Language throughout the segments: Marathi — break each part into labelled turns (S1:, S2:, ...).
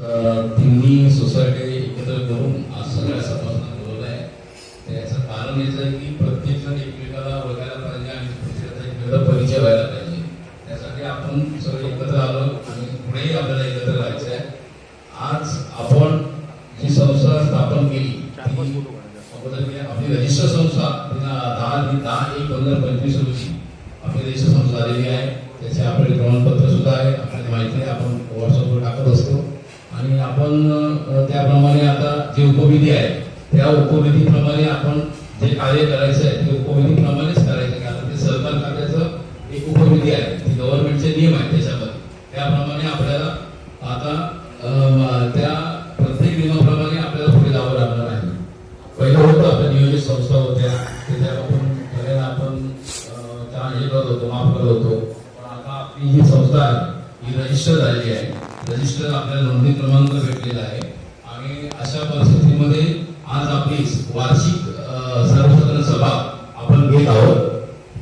S1: तिन्ही सोसायटी एकत्र करून आज सगळ्या सभासदांना बोलवलं आहे. त्याचं कारण हेच आहे की प्रत्येक जण एकमेकाला बघायला पाहिजे आणि प्रत्येकाचा एकमेकाला परिचय व्हायला पाहिजे. त्यासाठी आपण सगळे एकत्र आलो आणि पुढेही आपल्याला एकत्र राहायचं आहे. आज आपण जी संस्था स्थापन केली आपली रजिस्टर संस्था 10/1/2025 रोजी आपली रजिस्टर संस्था आलेली आहे. त्याचे आपले प्रमाणपत्र सुद्धा आहे. आपल्याला माहिती आहे, आपण व्हॉट्सअपवर टाकत असतो आणि आपण त्याप्रमाणे आता जे उपविधी आहे त्या उपविधीप्रमाणे आपण जे कार्य करायचं आहे ते उपविधीप्रमाणेच करायचं. कारण ते सरकार खात्याचं एक उपविधी आहे, ते गव्हर्नमेंटचे नियम आहेत. त्याच्यामध्ये त्याप्रमाणे आपल्याला आता त्या प्रत्येक नियमाप्रमाणे आपल्याला पुढे जावं लागणार आहे. पहिलं होतं आपल्या नियोजित संस्था होत्या, त्याच्यापासून सगळ्यांना आपण हे करत होतो, माफ करत होतो. पण आता आपली जी संस्था आहे ही रजिस्टर झालेली आहे. रजिस्टर आपल्याला नोंदणी क्रमांक भेटलेला आहे आणि अशा परिस्थितीमध्ये आज आपली वार्षिक सर्वसाधारण सभा आपण घेत आहोत.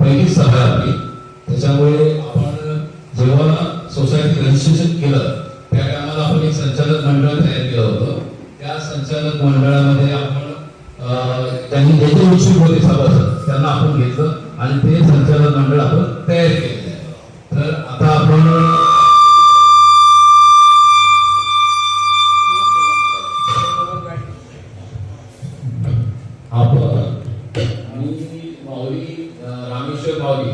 S1: पहिलीच सभा आहे आपली. त्याच्यामुळे आपण जेव्हा सोसायटी रजिस्ट्रेशन केलं त्या टायमाला आपण एक संचालक मंडळ तयार केलं होतं. त्या संचालक मंडळामध्ये आपण त्यांनी जे जे इच्छुक होते सभासद त्यांना आपण घेतलं आणि ते संचालक मंडळ आपण तयार केलेलं आहे. तर आता आपण आणि माऊली रामेश्वर माऊली